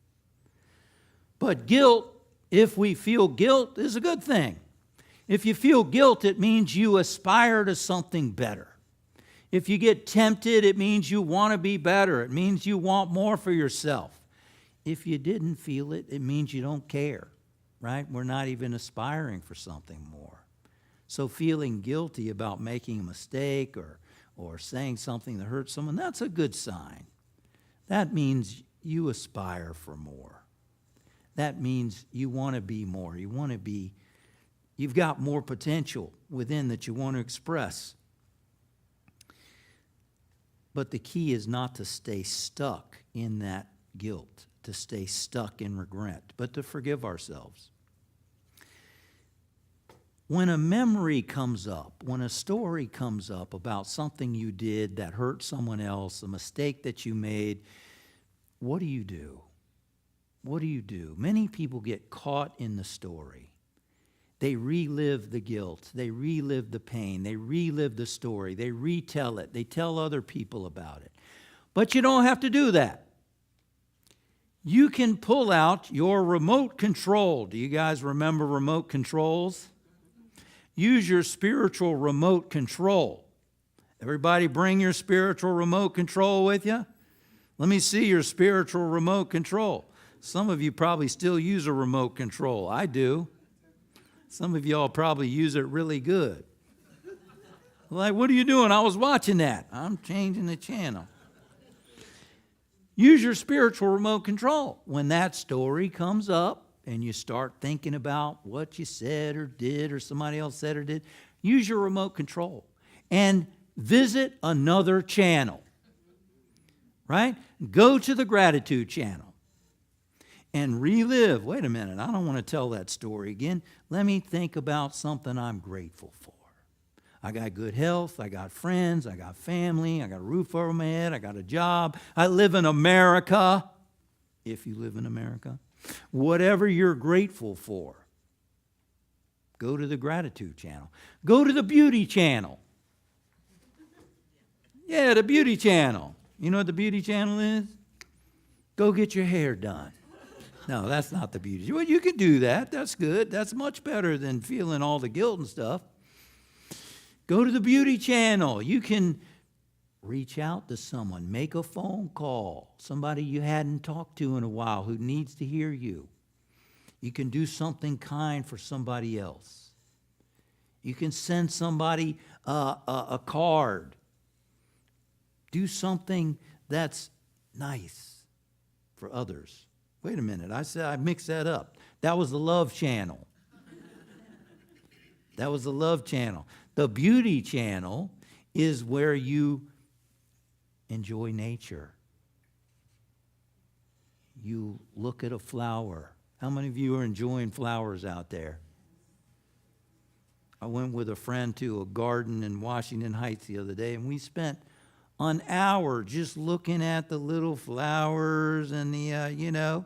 But guilt, if we feel guilt, is a good thing. If you feel guilt, it means you aspire to something better. If you get tempted, it means you want to be better. It means you want more for yourself. If you didn't feel it, it means you don't care, right? We're not even aspiring for something more. So feeling guilty about making a mistake or saying something that hurts someone, that's a good sign. That means you aspire for more. That means you want to be more. You've got more potential within that you want to express. But the key is not to stay stuck in that guilt, to stay stuck in regret, but to forgive ourselves. When a memory comes up, when a story comes up about something you did that hurt someone else, a mistake that you made, what do you do? What do you do? Many people get caught in the story. They relive the guilt. They relive the pain. They relive the story. They retell it. They tell other people about it. But you don't have to do that. You can pull out your remote control. Do you guys remember remote controls? Use your spiritual remote control. Everybody bring your spiritual remote control with you? Let me see your spiritual remote control. Some of you probably still use a remote control. I do. Some of y'all probably use it really good. Like, what are you doing? I was watching that. I'm changing the channel. Use your spiritual remote control. When that story comes up and you start thinking about what you said or did or somebody else said or did, use your remote control and visit another channel, right? Go to the gratitude channel and relive. Wait a minute, I don't want to tell that story again. Let me think about something I'm grateful for. I got good health, I got friends, I got family, I got a roof over my head, I got a job, I live in America, if you live in America. Whatever you're grateful for, go to the gratitude channel. Go to the beauty channel. Yeah, the beauty channel. You know what the beauty channel is? Go get your hair done. No, that's not the beauty. Well, you can do that. That's good. That's much better than feeling all the guilt and stuff. Go to the beauty channel. You can reach out to someone. Make a phone call. Somebody you hadn't talked to in a while who needs to hear you. You can do something kind for somebody else. You can send somebody a card. Do something that's nice for others. Wait a minute, I mixed that up. That was the love channel. That was the love channel. The beauty channel is where you enjoy nature. You look at a flower. How many of you are enjoying flowers out there? I went with a friend to a garden in Washington Heights the other day, and we spent an hour just looking at the little flowers and the,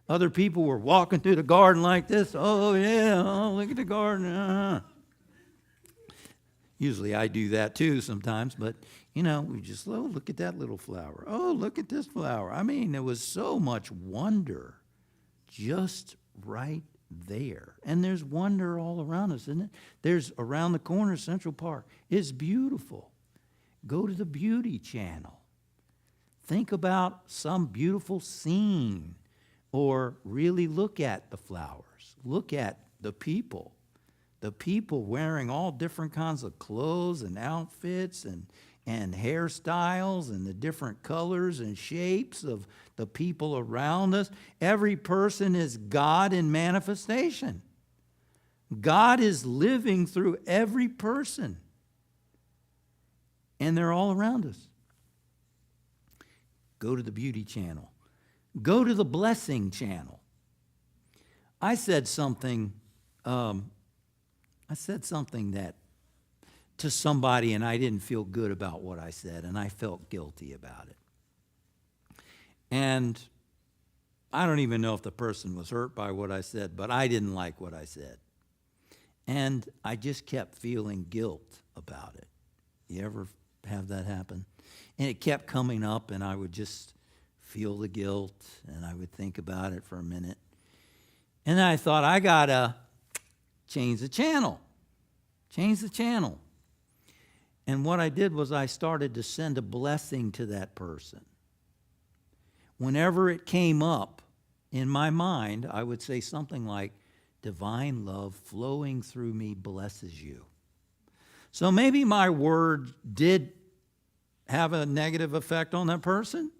Other people were walking through the garden like this. Oh, yeah, oh, look at the garden. Uh-huh. Usually I do that too sometimes, but, we just, look at that little flower. Oh, look at this flower. I mean, there was so much wonder just right there. And there's wonder all around us, isn't it? There's around the corner, Central Park. It's beautiful. Go to the Beauty Channel. Think about some beautiful scene, or really look at the flowers. Look at the people. The people wearing all different kinds of clothes and outfits and hairstyles and the different colors and shapes of the people around us. Every person is God in manifestation. God is living through every person. And they're all around us. Go to the Beauty Channel. Go to the Blessing Channel. I said something that to somebody, and I didn't feel good about what I said, and I felt guilty about it. And I don't even know if the person was hurt by what I said, but I didn't like what I said. And I just kept feeling guilt about it. You ever have that happen? And it kept coming up, and I would just feel the guilt, and I would think about it for a minute. And then I thought, I got to change the channel. Change the channel. And what I did was I started to send a blessing to that person. Whenever it came up in my mind, I would say something like, divine love flowing through me blesses you. So maybe my word did have a negative effect on that person.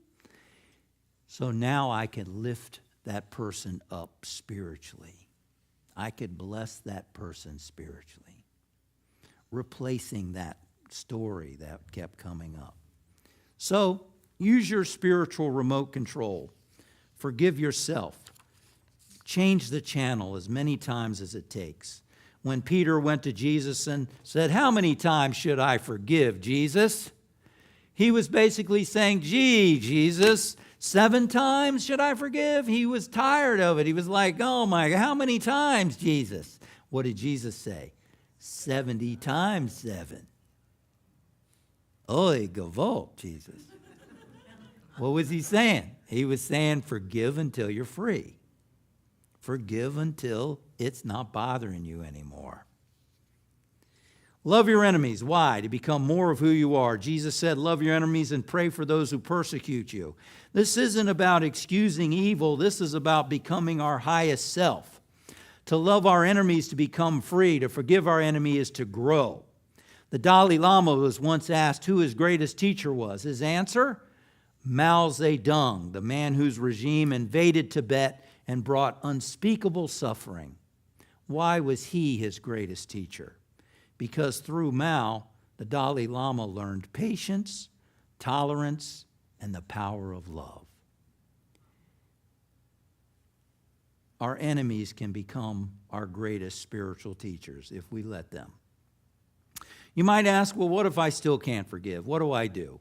So now I can lift that person up spiritually. I could bless that person spiritually, replacing that story that kept coming up. So use your spiritual remote control. Forgive yourself. Change the channel as many times as it takes. When Peter went to Jesus and said, how many times should I forgive, Jesus? He was basically saying, gee, Jesus, 7 times should I forgive? He was tired of it. He was like, oh my, how many times, Jesus? What did Jesus say? 70 times 7. Oy gavot, Jesus. What was he saying? He was saying, forgive until you're free. Forgive until it's not bothering you anymore. Love your enemies. Why? To become more of who you are. Jesus said, love your enemies and pray for those who persecute you. This isn't about excusing evil. This is about becoming our highest self. To love our enemies, to become free. To forgive our enemy is to grow. The Dalai Lama was once asked who his greatest teacher was. His answer? Mao Zedong, the man whose regime invaded Tibet and brought unspeakable suffering. Why was he his greatest teacher? Because through Mao, the Dalai Lama learned patience, tolerance, and the power of love. Our enemies can become our greatest spiritual teachers if we let them. You might ask, well, what if I still can't forgive? What do I do?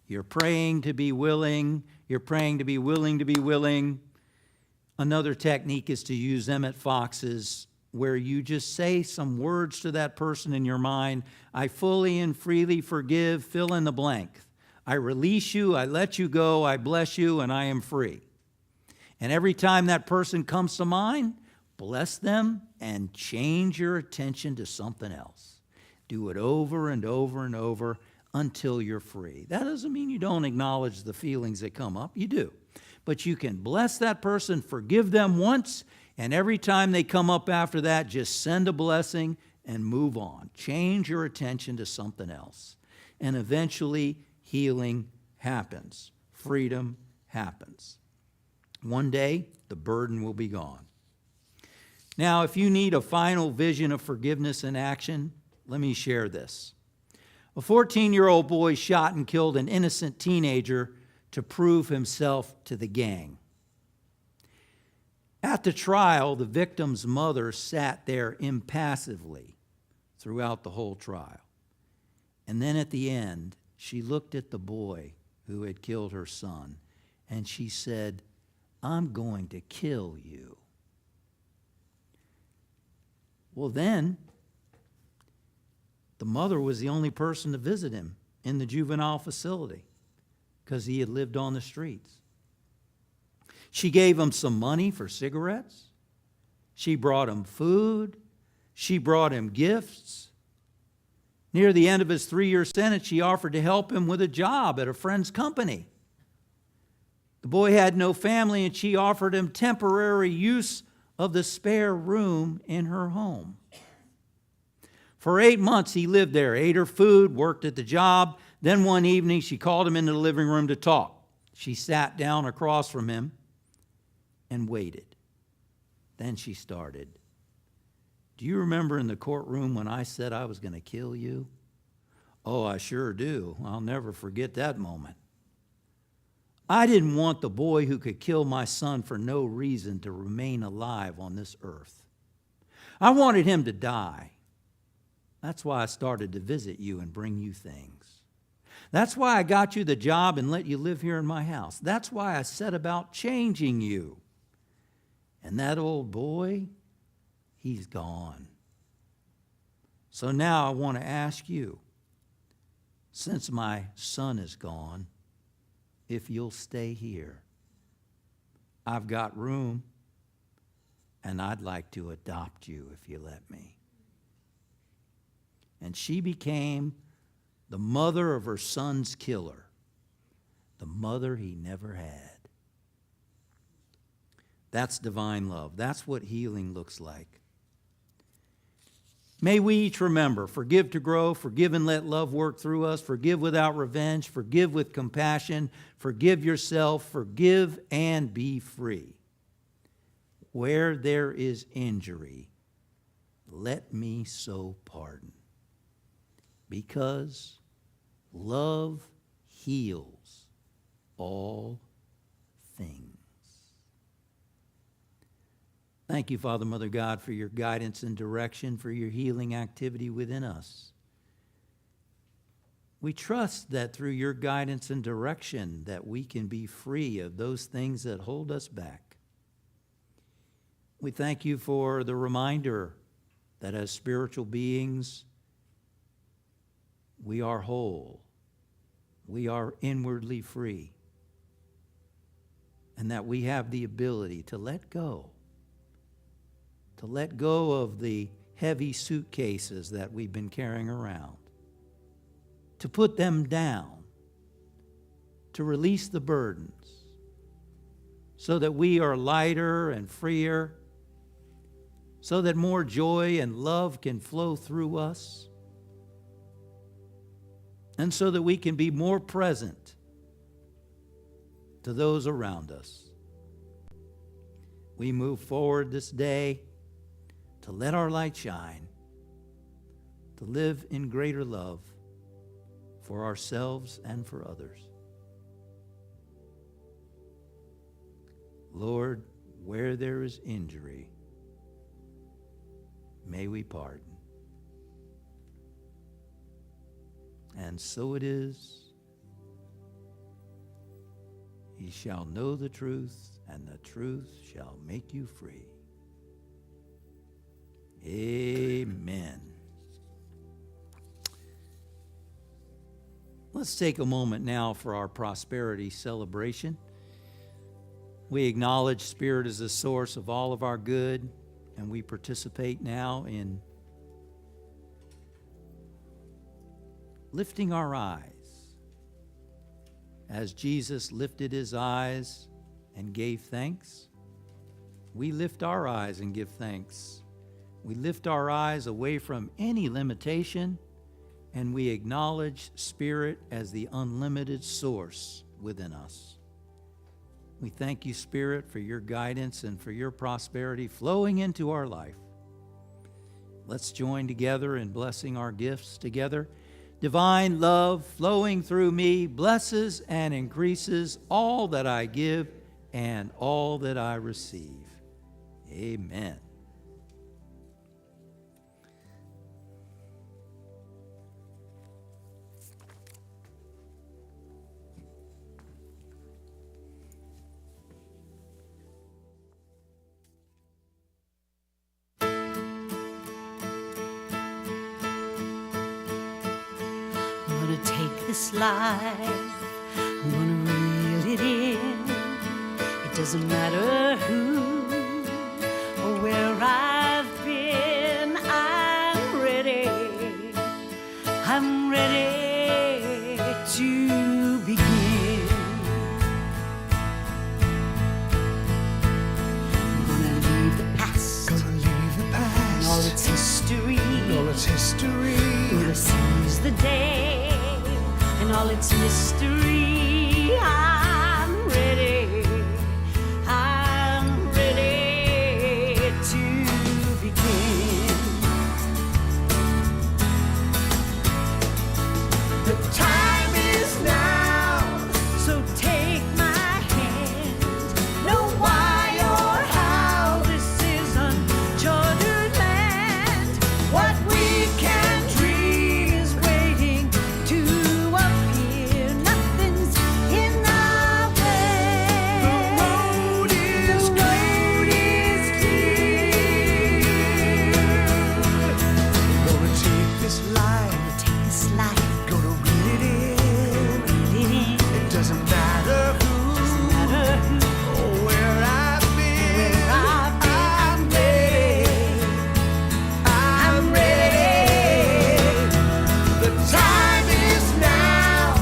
You're praying to be willing. You're praying to be willing to be willing. Another technique is to use Emmett Fox's, where you just say some words to that person in your mind. I fully and freely forgive, fill in the blank. I release you, I let you go, I bless you, and I am free. And every time that person comes to mind, bless them and change your attention to something else. Do it over and over and over until you're free. That doesn't mean you don't acknowledge the feelings that come up. You do. But you can bless that person, forgive them once, and every time they come up after that, just send a blessing and move on. Change your attention to something else. And eventually, healing happens. Freedom happens. One day, the burden will be gone. Now, if you need a final vision of forgiveness in action, let me share this. A 14-year-old boy shot and killed an innocent teenager to prove himself to the gang. At the trial, the victim's mother sat there impassively throughout the whole trial. And then at the end, she looked at the boy who had killed her son, and she said, I'm going to kill you. Well, then, the mother was the only person to visit him in the juvenile facility because he had lived on the streets. She gave him some money for cigarettes. She brought him food. She brought him gifts. Near the end of his 3-year sentence, she offered to help him with a job at a friend's company. The boy had no family, and she offered him temporary use of the spare room in her home. For 8 months, he lived there, ate her food, worked at the job. Then one evening, she called him into the living room to talk. She sat down across from him and waited. Then she started. Do you remember in the courtroom when I said I was going to kill you? Oh, I sure do. I'll never forget that moment. I didn't want the boy who could kill my son for no reason to remain alive on this earth. I wanted him to die. That's why I started to visit you and bring you things. That's why I got you the job and let you live here in my house. That's why I set about changing you. And that old boy, he's gone. So now I want to ask you, since my son is gone, if you'll stay here. I've got room, and I'd like to adopt you if you let me. And she became the mother of her son's killer, the mother he never had. That's divine love. That's what healing looks like. May we each remember, forgive to grow, forgive and let love work through us, forgive without revenge, forgive with compassion, forgive yourself, forgive and be free. Where there is injury, let me so pardon. Because love heals all things. Thank you, Father, Mother God, for your guidance and direction, for your healing activity within us. We trust that through your guidance and direction that we can be free of those things that hold us back. We thank you for the reminder that as spiritual beings, we are whole. We are inwardly free. And that we have the ability to let go. To let go of the heavy suitcases that we've been carrying around. To put them down. To release the burdens. So that we are lighter and freer. So that more joy and love can flow through us. And so that we can be more present to those around us. We move forward this day to let our light shine, to live in greater love for ourselves and for others. Lord, where there is injury, may we pardon. And so it is. Ye shall know the truth, and the truth shall make you free. Amen. Let's take a moment now for our prosperity celebration. We acknowledge Spirit is the source of all of our good, and we participate now in lifting our eyes. As Jesus lifted his eyes and gave thanks, we lift our eyes and give thanks. We lift our eyes away from any limitation, and we acknowledge Spirit as the unlimited source within us. We thank you, Spirit, for your guidance and for your prosperity flowing into our life. Let's join together in blessing our gifts together. Divine love flowing through me blesses and increases all that I give and all that I receive. Amen. This life, I'm gonna reel it in. It Doesn't matter who or where I've been, I'm ready. I'm ready to begin. I'm gonna leave the past, Gonna leave the and past, all its history. all its history. Gonna seize the day and all its mystery. I'm ready. I'm ready to begin. The time is now, so take my hand. Know why or how this is uncharted land. What we can dream is waiting to appear. Nothing's in our way. The road is clear. Gonna take this life, Take this life, gonna read it in. read it in. It doesn't matter who Matter who or where I've been. Where I've been, I'm ready. I'm ready. The time is now.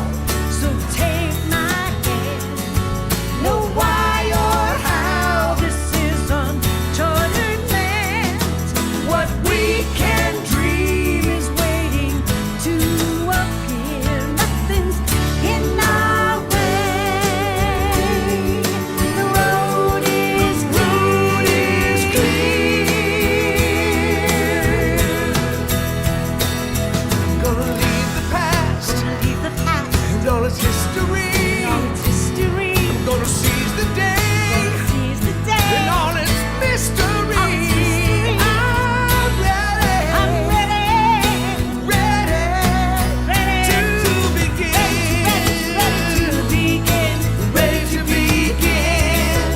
So take my hand. Know why or how this is uncharted land. What we can dream is waiting to appear. Nothing's in our way. The road is clear. Gonna leave the past Gonna leave the past and all its history. and all its history. Gonna seize the day Seize the day. and all its mystery. All its mystery. I'm ready. I'm ready. Ready Ready to begin. Ready to begin. Ready to begin.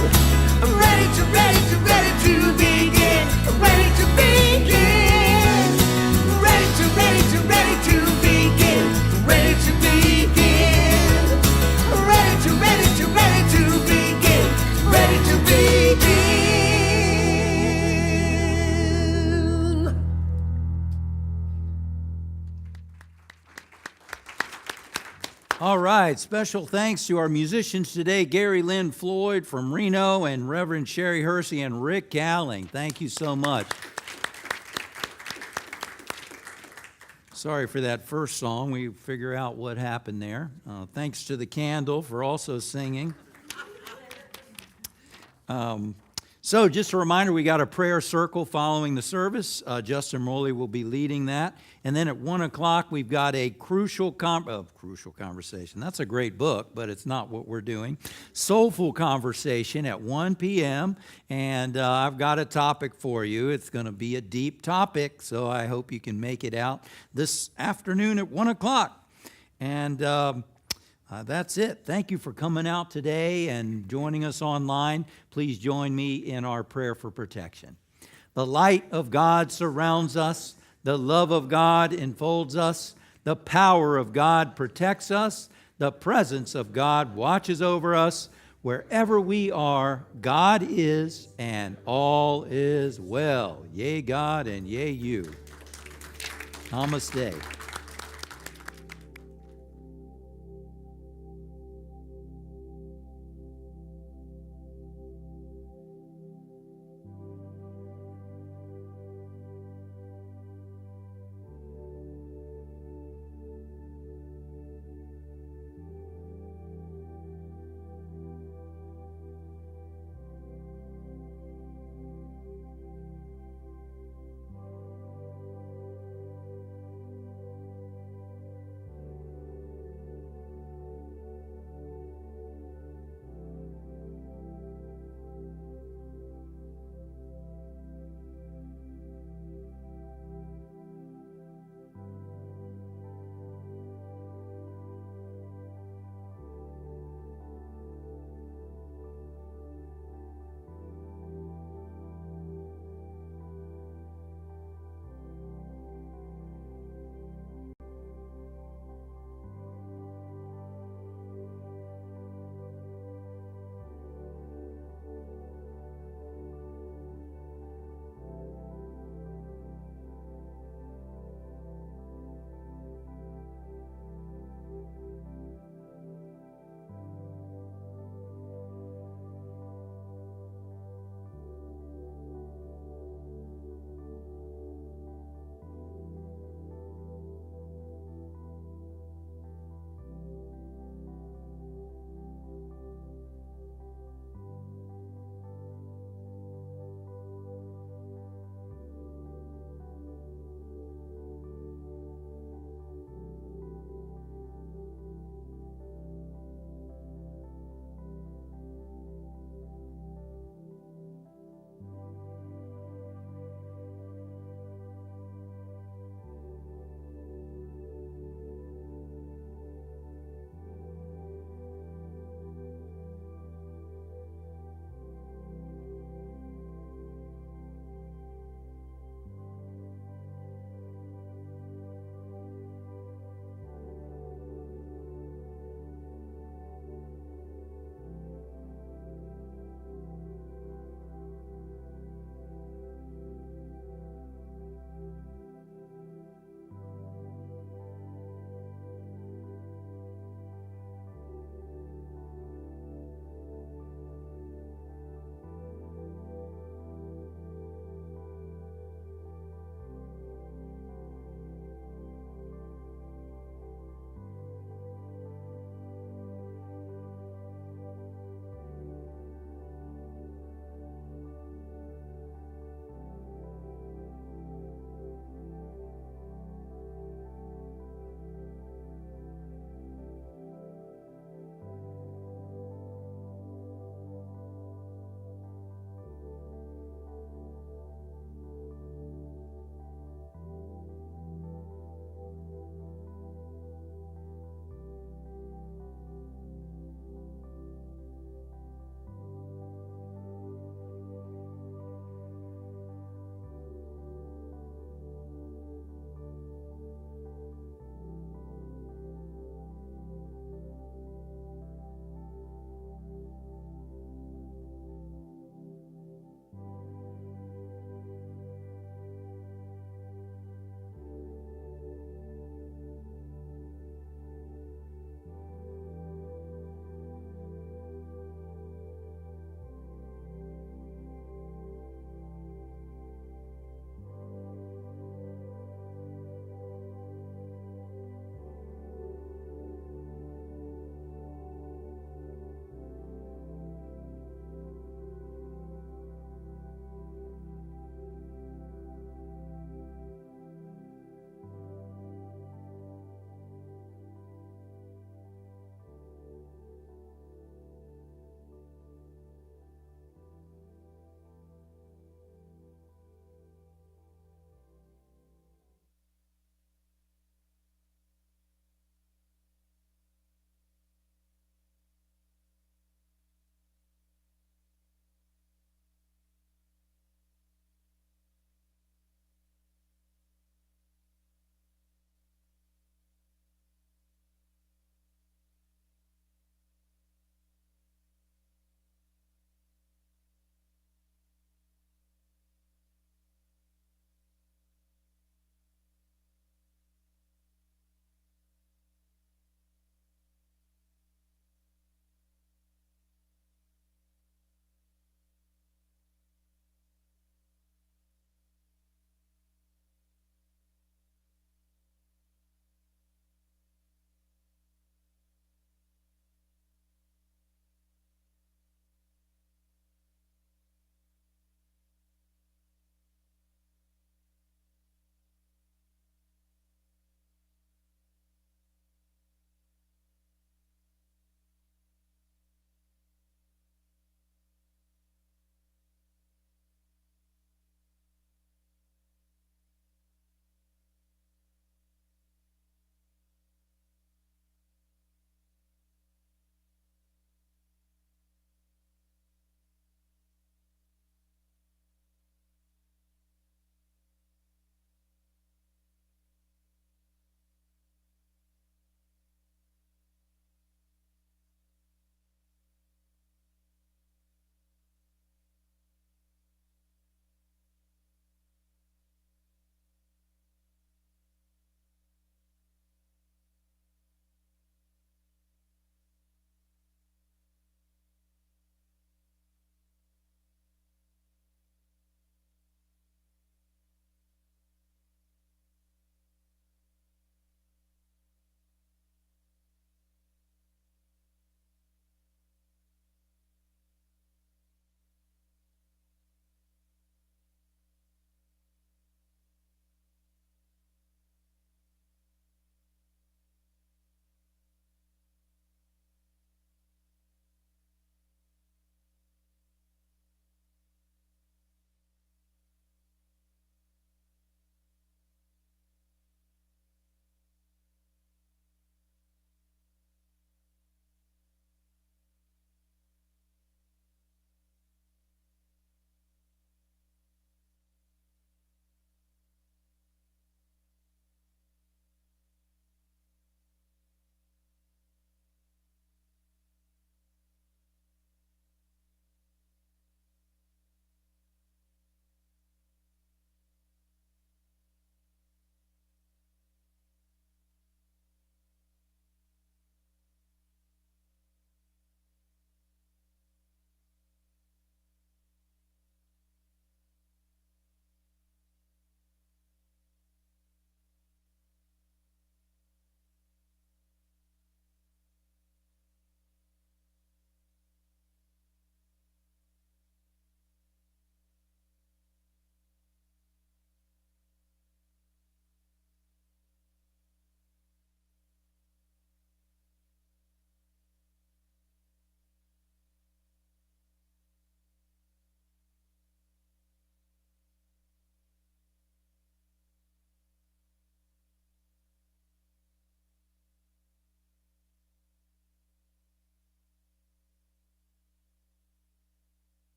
I'm ready to begin. Ready to begin. Ready to begin. Ready to begin. Ready to begin. Ready to begin. Ready to begin. All right, special thanks to our musicians today, Gary, Lynn, Floyd from Reno, and Reverend Sherry Hursey and Rick Cowling. Thank you so much. Sorry for that first song. We figure out what happened there. Thanks to the Candle for also singing. So just a reminder, we got a prayer circle following the service. Justin Rowley will be leading that. And then at 1 o'clock, we've got a Crucial Conversation. That's a great book, but it's not what we're doing. Soulful Conversation at 1 p.m. And I've got a topic for you. It's going to be a deep topic, so I hope you can make it out this afternoon at 1 o'clock. And that's it. Thank you for coming out today and joining us online. Please join me in our prayer for protection. The light of God surrounds us. The love of God enfolds us. The power of God protects us. The presence of God watches over us. Wherever we are, God is, and all is well. Yea, God, and yea, you. Namaste.